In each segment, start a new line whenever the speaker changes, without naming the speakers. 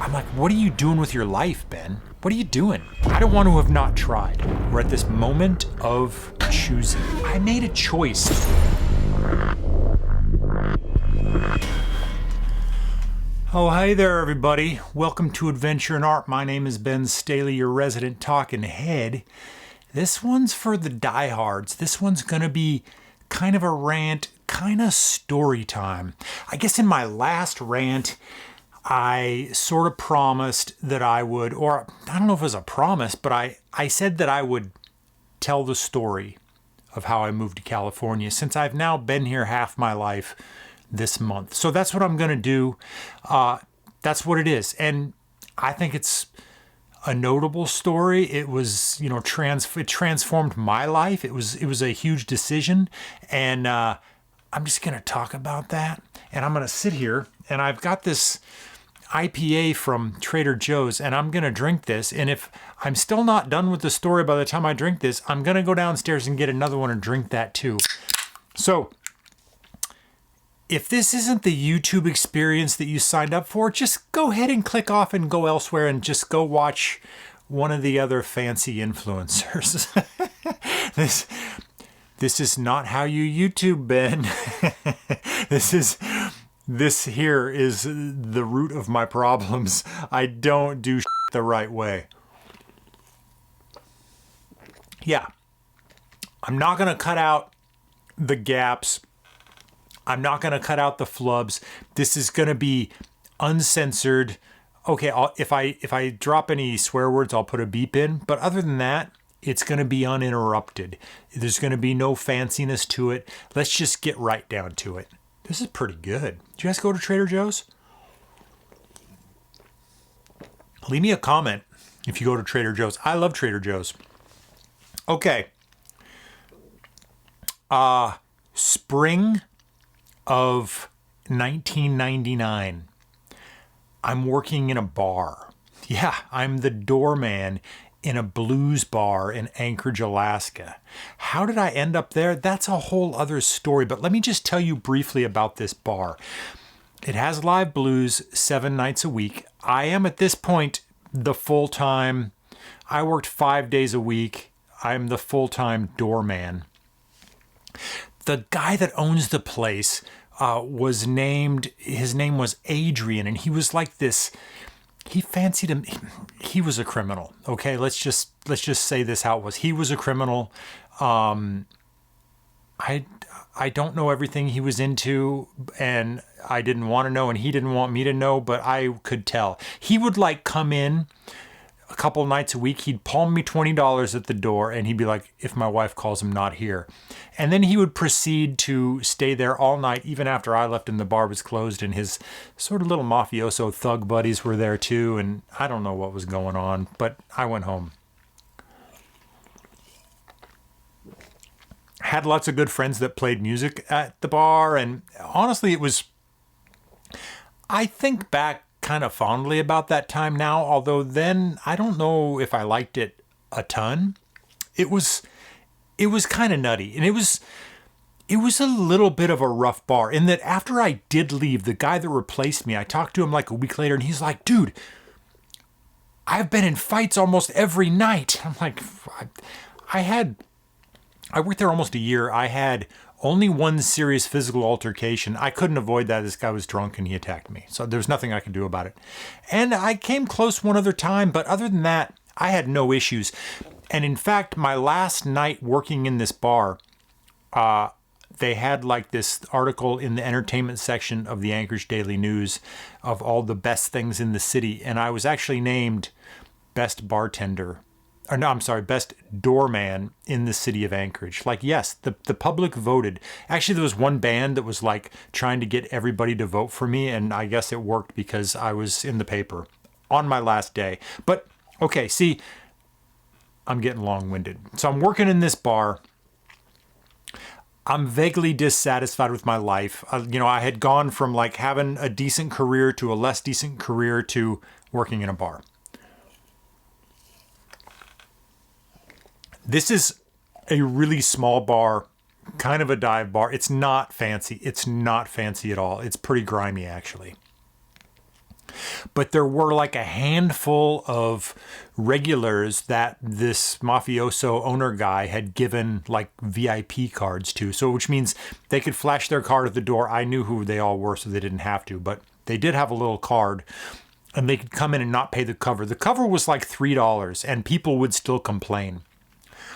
I'm like, what are you doing with your life, Ben? What are you doing? I don't want to have not tried. We're at this moment of choosing. I made a choice. Oh, hey there, everybody. Welcome to Adventure in Art. My name is Ben Staley, your resident talking head. This one's for the diehards. This one's going to be kind of a rant, kind of story time. I guess in my last rant, I sort of promised that I would, or I don't know if it was a promise, but I said that I would tell the story of how I moved to California, since I've now been here half my life this month. So that's what I'm going to do. That's what it is. And I think it's a notable story. It was, it transformed my life. It was a huge decision. And I'm just going to talk about that. And I'm going to sit here, and I've got this IPA from Trader Joe's, and I'm going to drink this. And if I'm still not done with the story by the time I drink this, I'm going to go downstairs and get another one and drink that too. So if this isn't the YouTube experience that you signed up for, just go ahead and click off and go elsewhere and just go watch one of the other fancy influencers. This is not how you YouTube, Ben. This here is the root of my problems. I don't do the right way. Yeah. I'm not going to cut out the gaps. I'm not going to cut out the flubs. This is going to be uncensored. Okay, if I drop any swear words, I'll put a beep in. But other than that, it's going to be uninterrupted. There's going to be no fanciness to it. Let's just get right down to it. This is pretty good. Did you guys go to Trader Joe's? Leave me a comment if you go to Trader Joe's. I love Trader Joe's. Okay. Spring of 1999. I'm working in a bar. Yeah, I'm the doorman in a blues bar in Anchorage, Alaska. How did I end up there? That's a whole other story, but let me just tell you briefly about this bar. It has live blues 7 nights a week. I am at this point the full-time, I worked 5 days a week. I'm the full-time doorman. The guy that owns the place his name was Adrian, and he was like this, he fancied him, he was a criminal. Okay, let's just say this how it was. He was a criminal. I don't know everything he was into, and I didn't want to know, and he didn't want me to know, but I could tell. He would come in a couple nights a week. He'd palm me $20 at the door, and he'd be like, if my wife calls, him not here. And then he would proceed to stay there all night, even after I left and the bar was closed, and his sort of little mafioso thug buddies were there too. And I don't know what was going on, but I went home. Had lots of good friends that played music at the bar, and honestly, I think back kind of fondly about that time now, although then I don't know if I liked it a ton. It was kind of nutty, and it was a little bit of a rough bar in that after I did leave, the guy that replaced me, I talked to him like a week later, and he's like, dude, I've been in fights almost every night. I'm like, I worked there almost a year. I had only one serious physical altercation. I couldn't avoid that. This guy was drunk and he attacked me. So there was nothing I could do about it. And I came close one other time, but other than that, I had no issues. And in fact, my last night working in this bar, they had this article in the entertainment section of the Anchorage Daily News of all the best things in the city. And I was actually named best bartender. Or no, I'm sorry, best doorman in the city of Anchorage. Yes, the public voted. Actually, there was one band that was trying to get everybody to vote for me, and I guess it worked because I was in the paper on my last day. But, okay, see, I'm getting long-winded. So I'm working in this bar. I'm vaguely dissatisfied with my life. I had gone from having a decent career to a less decent career to working in a bar. This is a really small bar, kind of a dive bar. It's not fancy. It's not fancy at all. It's pretty grimy, actually. But there were like a handful of regulars that this mafioso owner guy had given like VIP cards to. So which means they could flash their card at the door. I knew who they all were, so they didn't have to, but they did have a little card and they could come in and not pay the cover. The cover was like $3 and people would still complain.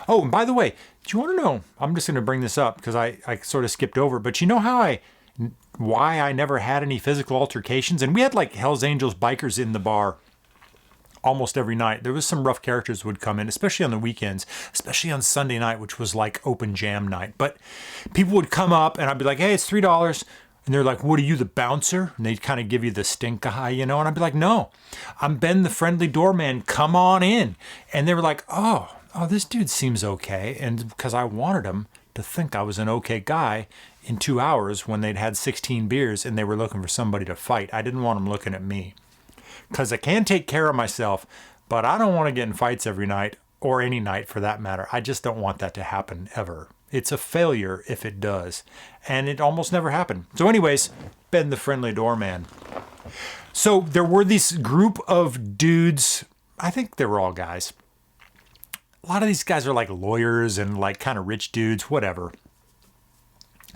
Oh, and by the way, do you want to know, I'm just going to bring this up because I sort of skipped over, but you know why I never had any physical altercations? And we had like Hells Angels bikers in the bar almost every night. There was some rough characters would come in, especially on the weekends, especially on Sunday night, which was like open jam night. But people would come up and I'd be like, hey, it's $3. And they're like, what are you, the bouncer? And they'd kind of give you the stink eye, you know? And I'd be like, no, I'm Ben, the friendly doorman. Come on in. And they were like, oh, this dude seems okay. And because I wanted them to think I was an okay guy in 2 hours when they'd had 16 beers and they were looking for somebody to fight. I didn't want them looking at me because I can take care of myself, but I don't want to get in fights every night or any night for that matter. I just don't want that to happen ever. It's a failure if it does. And it almost never happened. So anyways, Ben the friendly doorman. So there were this group of dudes. I think they were all guys. A lot of these guys are like lawyers and like kind of rich dudes, whatever.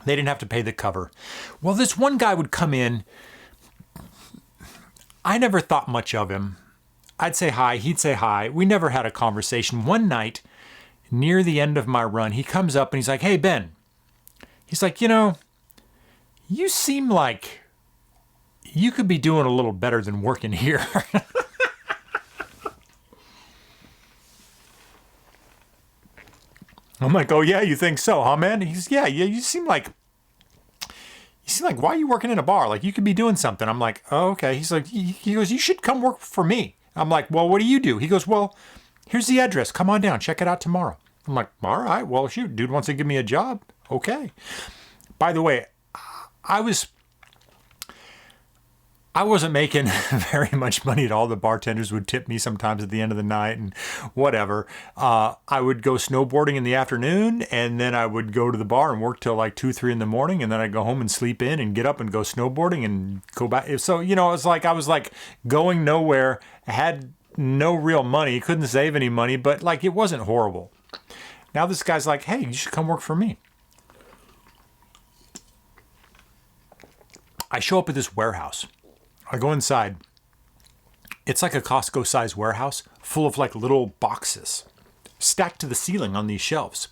They didn't have to pay the cover. Well, this one guy would come in. I never thought much of him. I'd say hi. He'd say hi. We never had a conversation. One night, near the end of my run, he comes up and he's like, hey, Ben. He's like, you know, you seem like you could be doing a little better than working here. I'm like, oh yeah, you think so, huh, man? He's yeah, you seem like, why are you working in a bar? Like, you could be doing something. I'm like, oh, okay. He's like, he goes, you should come work for me. I'm like, well, what do you do? He goes, well, here's the address. Come on down. Check it out tomorrow. I'm like, all right, well, shoot, dude wants to give me a job. Okay. By the way, I wasn't making very much money at all. The bartenders would tip me sometimes at the end of the night and whatever. I would go snowboarding in the afternoon and then I would go to the bar and work till like 2, 3 in the morning. And then I'd go home and sleep in and get up and go snowboarding and go back. So, you know, I was like going nowhere. I had no real money, couldn't save any money, but like it wasn't horrible. Now this guy's like, hey, you should come work for me. I show up at this warehouse. I go inside. It's like a Costco-sized warehouse full of like little boxes stacked to the ceiling on these shelves.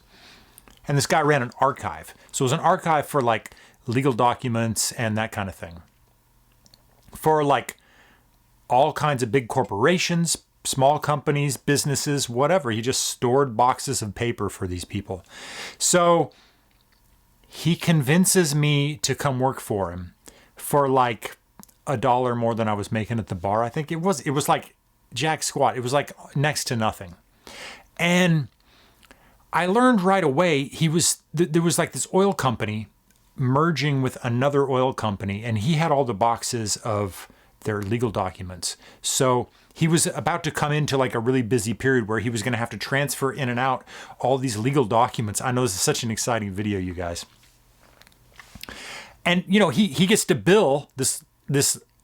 And this guy ran an archive. So it was an archive for like legal documents and that kind of thing. For like all kinds of big corporations, small companies, businesses, whatever. He just stored boxes of paper for these people. So he convinces me to come work for him for like $1 more than I was making at the bar. I think it was like jack squat. It was like next to nothing. And I learned right away there was like this oil company merging with another oil company, and he had all the boxes of their legal documents. So he was about to come into like a really busy period where he was going to have to transfer in and out all these legal documents. I know this is such an exciting video, you guys. And you know, he gets to bill this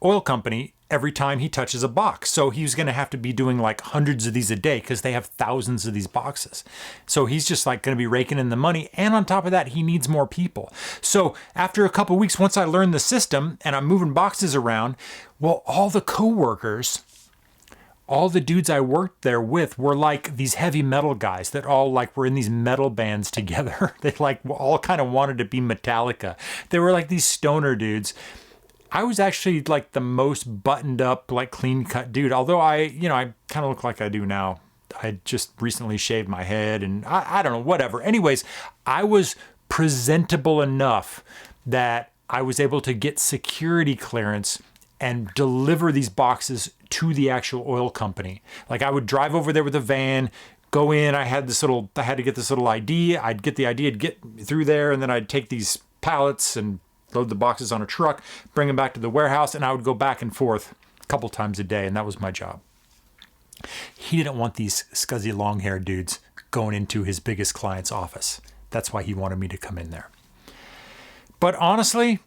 oil company every time he touches a box. So he's going to have to be doing like hundreds of these a day because they have thousands of these boxes. So he's just like going to be raking in the money. And on top of that, he needs more people. So after a couple of weeks, once I learned the system and I'm moving boxes around, well, all the coworkers, all the dudes I worked there with were like these heavy metal guys that all like were in these metal bands together. They like all kind of wanted to be Metallica. They were like these stoner dudes. I was actually like the most buttoned up, like clean cut dude. Although I kind of look like I do now. I just recently shaved my head and I don't know, whatever. Anyways, I was presentable enough that I was able to get security clearance and deliver these boxes to the actual oil company. Like I would drive over there with a van, go in. I had to get this little ID. I'd get the ID, I'd get through there, and then I'd take these pallets and load the boxes on a truck, bring them back to the warehouse, and I would go back and forth a couple times a day, and that was my job. He didn't want these scuzzy long-haired dudes going into his biggest client's office. That's why he wanted me to come in there. But honestly,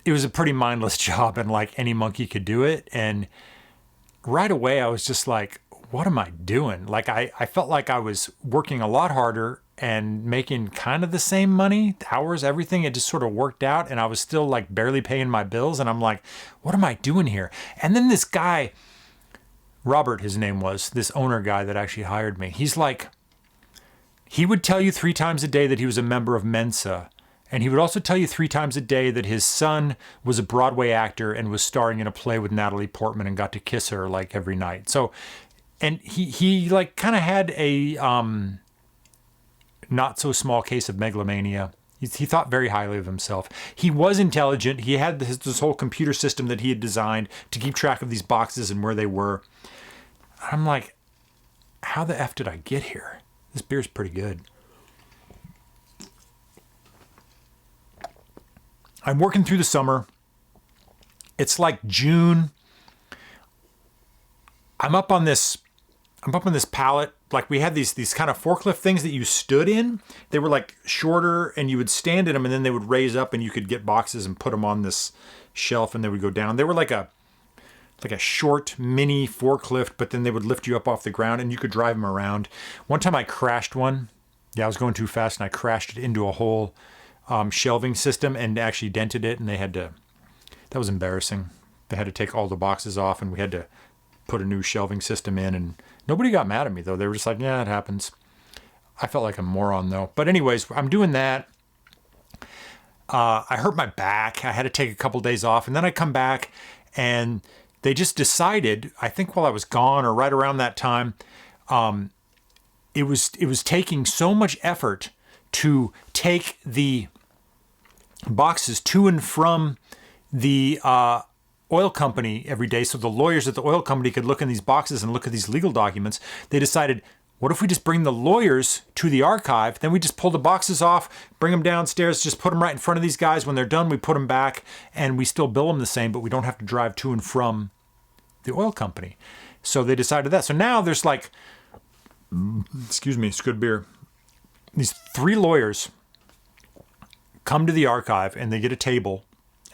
it was a pretty mindless job, and like any monkey could do it. And right away I was just like, what am I doing? Like I felt like I was working a lot harder and making kind of the same money, hours, everything. It just sort of worked out, and I was still like barely paying my bills. And I'm like, what am I doing here? And then this guy, Robert, his name was, this owner guy that actually hired me. He's like, he would tell you 3 times a day that he was a member of Mensa. And he would also tell you 3 times a day that his son was a Broadway actor and was starring in a play with Natalie Portman and got to kiss her like every night. So, and he like kind of had a not so small case of megalomania. He thought very highly of himself. He was intelligent. He had this whole computer system that he had designed to keep track of these boxes and where they were. I'm like, how the F did I get here? This beer's pretty good. I'm working through the summer. It's like June. I'm up on this pallet. Like we had these kind of forklift things that you stood in. They were like shorter, and you would stand in them, and then they would raise up, and you could get boxes and put them on this shelf, and they would go down. They were like a short mini forklift, but then they would lift you up off the ground, and you could drive them around. One time I crashed one. Yeah, I was going too fast, and I crashed it into a whole shelving system and actually dented it, and that was embarrassing. They had to take all the boxes off, and we had to put a new shelving system in, and nobody got mad at me though. They were just like, yeah, it happens. I felt like a moron though. But anyways, I'm doing that. I hurt my back. I had to take a couple days off, and then I come back, and they just decided, I think while I was gone or right around that time, it was taking so much effort to take the boxes to and from the oil company every day, so the lawyers at the oil company could look in these boxes and look at these legal documents. They decided, what if we just bring the lawyers to the archive? Then we just pull the boxes off, bring them downstairs, just put them right in front of these guys. When they're done, we put them back, and we still bill them the same, but we don't have to drive to and from the oil company. So they decided that. So now there's like, excuse me, it's good beer. These 3 lawyers come to the archive, and they get a table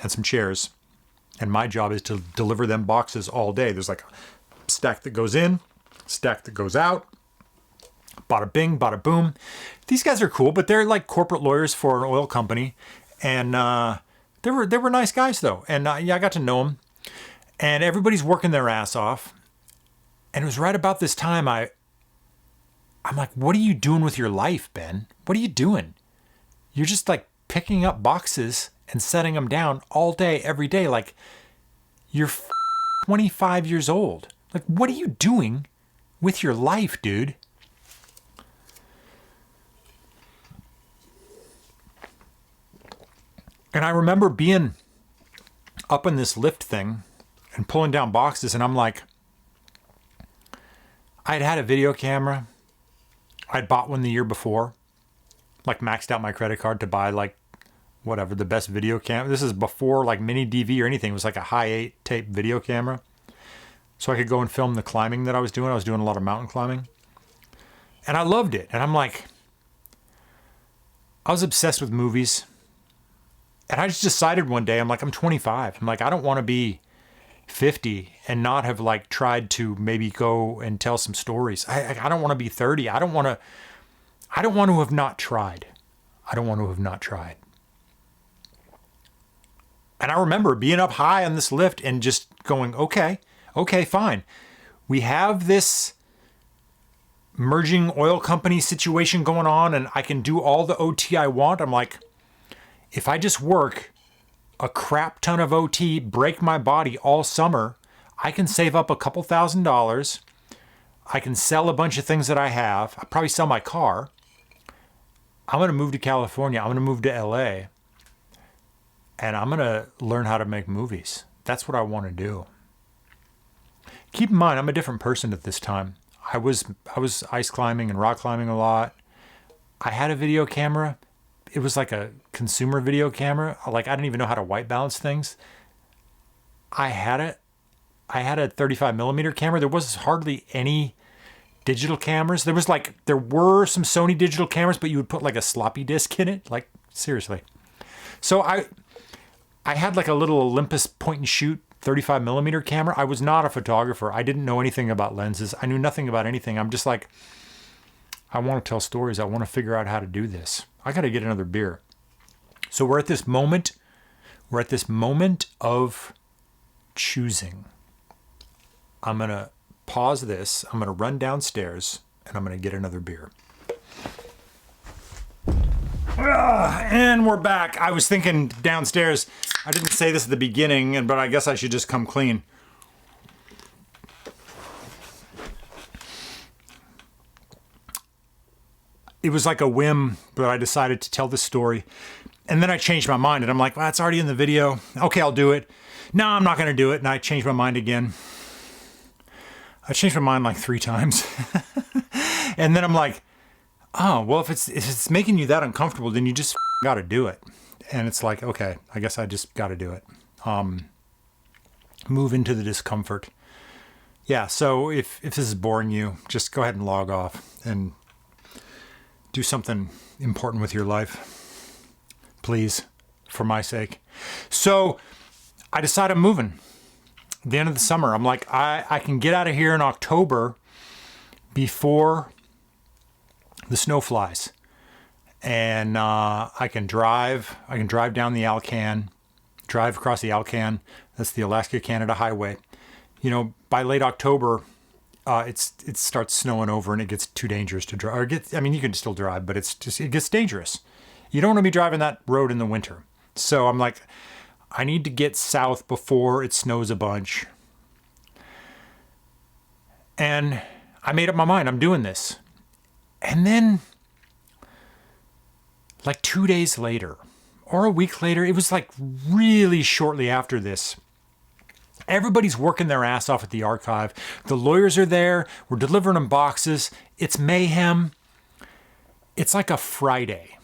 and some chairs. And my job is to deliver them boxes all day. There's like a stack that goes in, stack that goes out. Bada bing, bada boom. These guys are cool, but they're like corporate lawyers for an oil company. And they were nice guys though. And yeah, I got to know them. And everybody's working their ass off. And it was right about this time I'm like, what are you doing with your life, Ben? What are you doing? You're just like picking up boxes and setting them down all day, every day. Like, you're 25 years old. Like, what are you doing with your life, dude? And I remember being up in this lift thing and pulling down boxes, and I'm like, I'd had a video camera. I'd bought one the year before, like maxed out my credit card to buy like whatever, the best video camera. This is before like mini DV or anything. It was like a high 8 tape video camera. So I could go and film the climbing that I was doing. I was doing a lot of mountain climbing. And I loved it. And I'm like, I was obsessed with movies. And I just decided one day, I'm like, I'm 25. I'm like, I don't want to be 50 and not have like tried to maybe go and tell some stories. I don't want to be 30. I don't want to have not tried. I don't want to have not tried. And I remember being up high on this lift and just going, okay, fine. We have this merging oil company situation going on, and I can do all the OT I want. I'm like, if I just work a crap ton of OT, break my body all summer, I can save up a couple $1,000s. I can sell a bunch of things that I have. I'll probably sell my car. I'm going to move to California. I'm going to move to LA. And I'm going to learn how to make movies. That's what I want to do. Keep in mind, I'm a different person at this time. I was ice climbing and rock climbing a lot. I had a video camera. It was like a consumer video camera. Like, I didn't even know how to white balance things. I had a 35 millimeter camera. There was hardly any digital cameras. There were some Sony digital cameras, but you would put like a sloppy disk in it. Like, seriously. So I had like a little Olympus point and shoot 35 millimeter camera. I was not a photographer. I didn't know anything about lenses. I knew nothing about anything. I'm just like, I want to tell stories. I want to figure out how to do this. I got to get another beer. So we're at this moment. We're at this moment of choosing. I'm going to pause this. I'm going to run downstairs and I'm going to get another beer. And we're back. I was thinking downstairs. I didn't say this at the beginning, but I guess I should just come clean. It was like a whim, but I decided to tell this story. And then I changed my mind and I'm like, well, it's already in the video. Okay, I'll do it. No, I'm not going to do it. And I changed my mind again. I changed my mind like 3 times. And then I'm like, oh, well, if it's making you that uncomfortable, then you just got to do it. And it's like, okay, I guess I just got to do it. Move into the discomfort. Yeah, so if this is boring you, just go ahead and log off and do something important with your life. Please, for my sake. So I decided I'm moving. At the end of the summer, I'm like, I can get out of here in October before the snow flies. And I can drive down the Alaskan, drive across the Alaskan. That's the Alaska-Canada highway. You know, by late October, it starts snowing over and it gets too dangerous to drive. You can still drive, but it gets dangerous. You don't want to be driving that road in the winter. So I'm like, I need to get south before it snows a bunch. And I made up my mind. I'm doing this. And then, like 2 days later, or a week later, it was like really shortly after this, everybody's working their ass off at the archive. The lawyers are there. We're delivering them boxes. It's mayhem. It's like a Friday.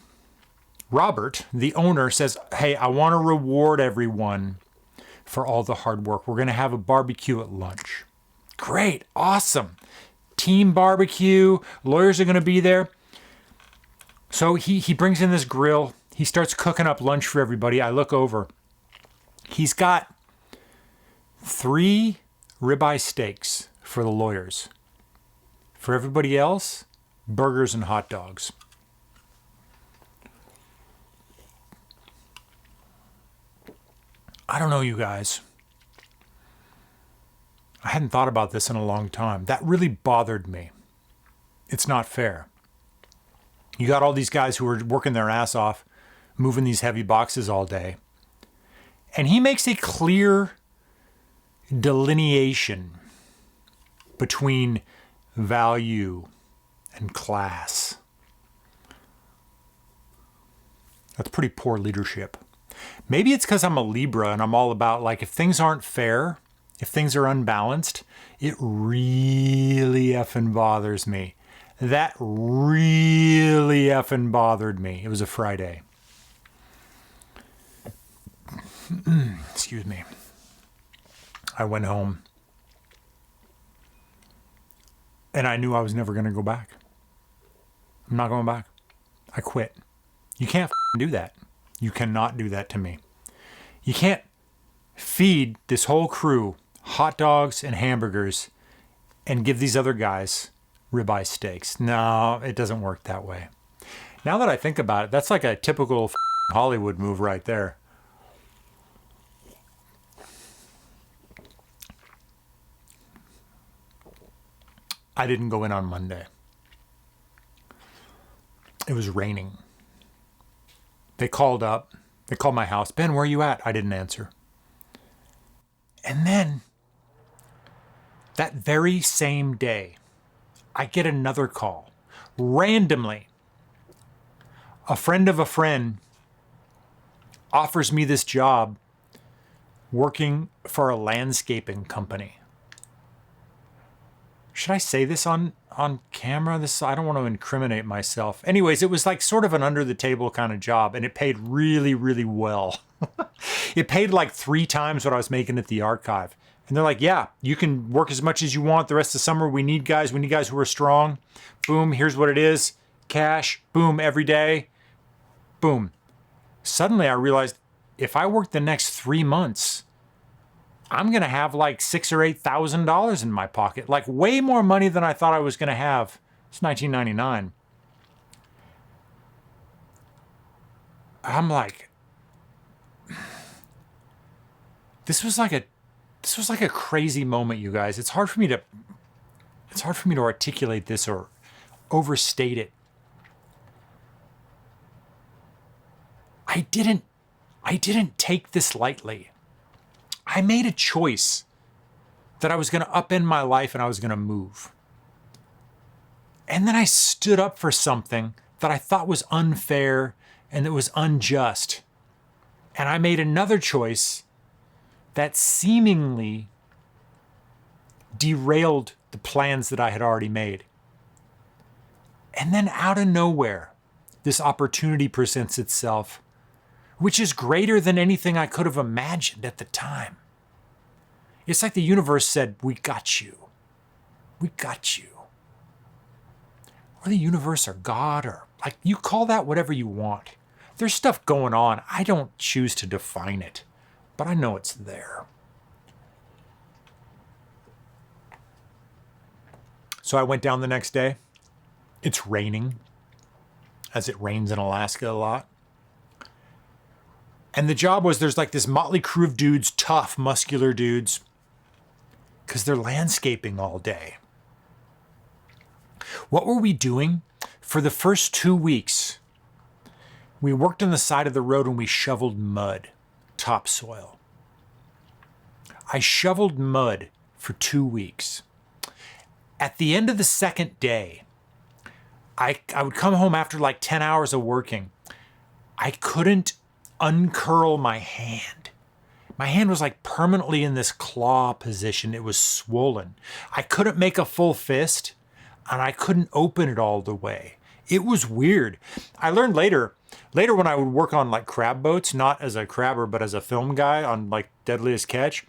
Robert, the owner, says, hey, I want to reward everyone for all the hard work. We're going to have a barbecue at lunch. Great. Awesome. Team barbecue. Lawyers are going to be there. So he brings in this grill. He starts cooking up lunch for everybody. I look over. He's got 3 ribeye steaks for the lawyers. For everybody else, burgers and hot dogs. I don't know, you guys. I hadn't thought about this in a long time. That really bothered me. It's not fair. You got all these guys who are working their ass off, moving these heavy boxes all day. And he makes a clear delineation between value and class. That's pretty poor leadership. Maybe it's because I'm a Libra and I'm all about, like, if things aren't fair, if things are unbalanced, it really effing bothers me. That really effing bothered me. It was a Friday. Excuse me. I went home and I knew I was never going to go back. I'm not going back. I quit. You can't do that. You cannot do that to me. You can't feed this whole crew hot dogs and hamburgers and give these other guys ribeye steaks. No, it doesn't work that way. Now that I think about it, that's like a typical Hollywood move right there. I didn't go in on Monday. It was raining. They called my house. Ben, where are you at? I didn't answer. And then that very same day, I get another call. Randomly, a friend of a friend offers me this job working for a landscaping company. Should I say this on camera? I don't want to incriminate myself. Anyways, it was like sort of an under the table kind of job, and it paid really, really well. It paid like 3 times what I was making at the archive. And they're like, yeah, you can work as much as you want the rest of the summer. We need guys who are strong. Boom, here's what it is. Cash, boom, every day. Boom. Suddenly I realized if I work the next 3 months, I'm going to have like $6,000 or $8,000 in my pocket, like way more money than I thought I was going to have. It's 1999. I'm like, this was like a crazy moment, you guys. It's hard for me to articulate this or overstate it. I didn't take this lightly. I made a choice that I was going to upend my life and I was going to move. And then I stood up for something that I thought was unfair and that was unjust. And I made another choice that seemingly derailed the plans that I had already made. And then out of nowhere, this opportunity presents itself, which is greater than anything I could have imagined at the time. It's like the universe said, we got you. We got you. Or the universe or God, or like, you call that whatever you want. There's stuff going on. I don't choose to define it, but I know it's there. So I went down the next day. It's raining, as it rains in Alaska a lot. And the job was, there's like this motley crew of dudes, tough, muscular dudes, because they're landscaping all day. What were we doing? For the first 2 weeks, we worked on the side of the road and we shoveled mud, topsoil. I shoveled mud for 2 weeks. At the end of the second day, I would come home after like 10 hours of working. I couldn't uncurl my hand. My hand was like permanently in this claw position. It was swollen. I couldn't make a full fist, and I couldn't open it all the way. It was weird. I learned later when I would work on like crab boats, not as a crabber, but as a film guy on like Deadliest Catch,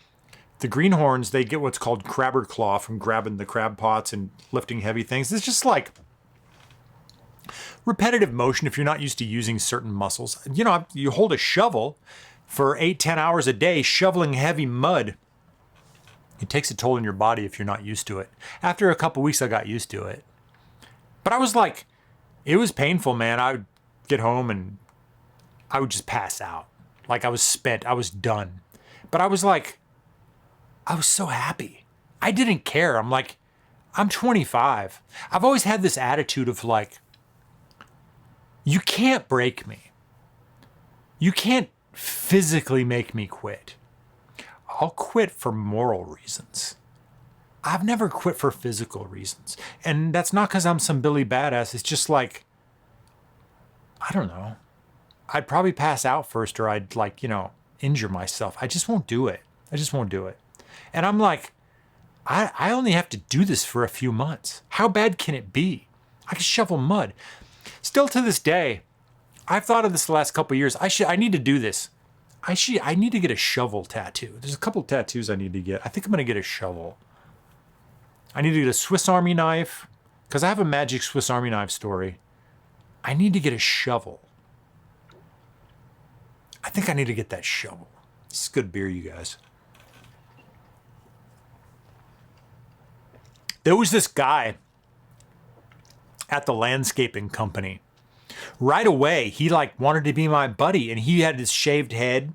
the greenhorns, they get what's called crabber claw from grabbing the crab pots and lifting heavy things. It's just like repetitive motion if you're not used to using certain muscles. You know, you hold a shovel for 8-10 hours a day, shoveling heavy mud. It takes a toll on your body if you're not used to it. After a couple weeks, I got used to it. But I was like, it was painful, man. I would get home and I would just pass out. Like I was spent, I was done. But I was like, I was so happy. I didn't care. I'm like, I'm 25. I've always had this attitude of like, you can't break me. You can't physically make me quit. I'll quit for moral reasons. I've never quit for physical reasons. And that's not because I'm some Billy Badass. It's just like, I don't know. I'd probably pass out first, or I'd like, injure myself. I just won't do it. I just won't do it. And I'm like, I only have to do this for a few months. How bad can it be? I can shovel mud. Still to this day, I've thought of this the last couple of years. I need to do this. I need to get a shovel tattoo. There's a couple of tattoos I need to get. I think I'm going to get a shovel. I need to get a Swiss Army knife, because I have a magic Swiss Army knife story. I need to get a shovel. I think I need to get that shovel. This is good beer, you guys. There was this guy at the landscaping company. Right away, he like wanted to be my buddy, and he had his shaved head.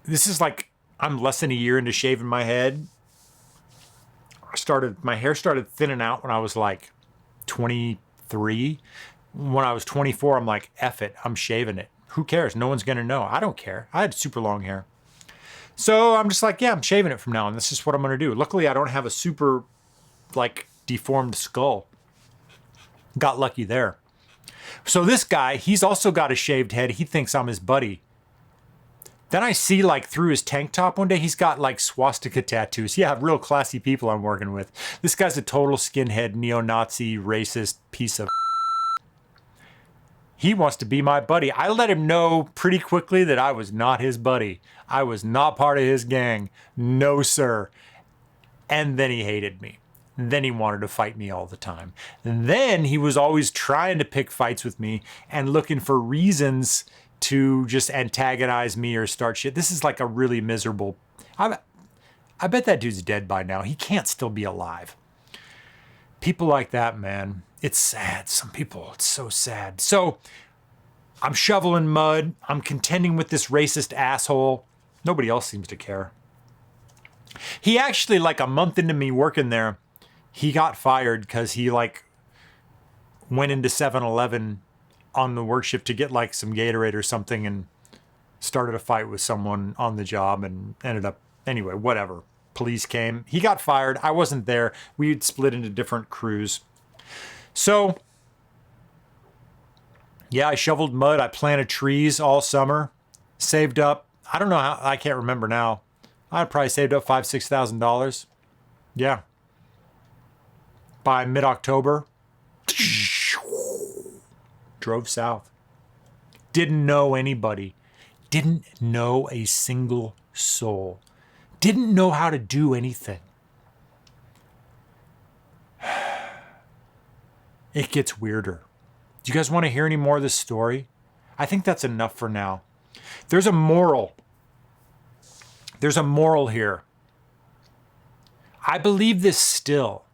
This is like, I'm less than a year into shaving my head. My hair started thinning out when I was like 23. When I was 24, I'm like, F it, I'm shaving it. Who cares? No one's gonna know. I don't care. I had super long hair. So I'm just like, yeah, I'm shaving it from now on. This is what I'm gonna do. Luckily, I don't have a super like deformed skull. Got lucky there. So this guy, he's also got a shaved head. He thinks I'm his buddy. Then I see like through his tank top one day, he's got like swastika tattoos. Yeah, real classy people I'm working with. This guy's a total skinhead, neo-Nazi, racist piece of. He wants to be my buddy. I let him know pretty quickly that I was not his buddy. I was not part of his gang. No, sir. And then he hated me. Then he wanted to fight me all the time. And then he was always trying to pick fights with me and looking for reasons to just antagonize me or start shit. This is like a really miserable... I bet that dude's dead by now. He can't still be alive. People like that, man. It's sad. Some people, it's so sad. So I'm shoveling mud. I'm contending with this racist asshole. Nobody else seems to care. He actually, like a month into me working there, he got fired because he like went into 7-Eleven on the work shift to get like some Gatorade or something and started a fight with someone on the job and ended up, anyway, whatever. Police came. He got fired. I wasn't there. We'd split into different crews. So, yeah, I shoveled mud. I planted trees all summer. Saved up. I don't know how. I can't remember now. I probably saved up $5,000-$6,000. Yeah. By mid-October, drove south. Didn't know anybody. Didn't know a single soul. Didn't know how to do anything. It gets weirder. Do you guys want to hear any more of this story? I think that's enough for now. There's a moral. There's a moral here. I believe this still.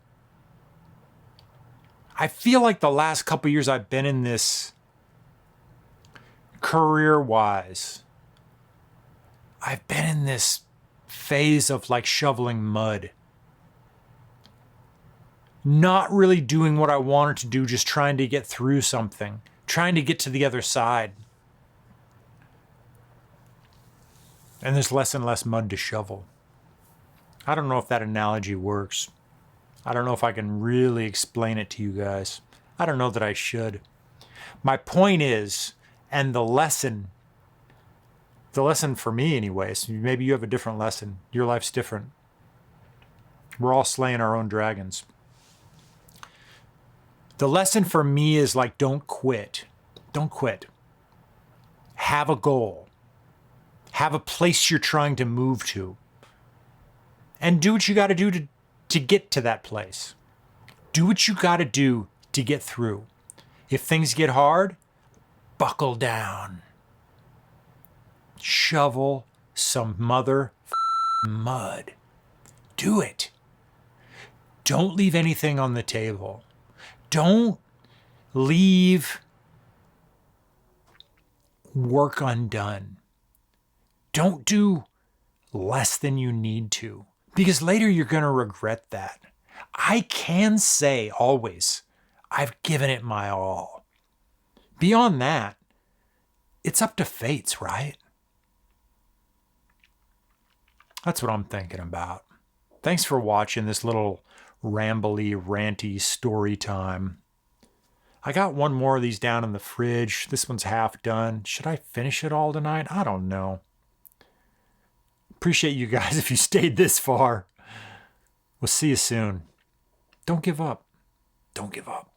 I feel like the last couple years I've been in this career-wise, I've been in this phase of like shoveling mud. Not really doing what I wanted to do, just trying to get through something, trying to get to the other side. And there's less and less mud to shovel. I don't know if that analogy works. I don't know if I can really explain it to you guys. I don't know that I should. My point is, and the lesson for me anyways, maybe you have a different lesson. Your life's different. We're all slaying our own dragons. The lesson for me is like, don't quit. Don't quit. Have a goal. Have a place you're trying to move to. And do what you got to do to get to that place. Do what you got to do to get through. If things get hard, buckle down. Shovel some mud. Do it. Don't leave anything on the table. Don't leave work undone. Don't do less than you need to, because later you're going to regret that. I can say always, I've given it my all. Beyond that, it's up to fates, right? That's what I'm thinking about. Thanks for watching this little rambly, ranty story time. I got one more of these down in the fridge. This one's half done. Should I finish it all tonight? I don't know. Appreciate you guys if you stayed this far. We'll see you soon. Don't give up. Don't give up.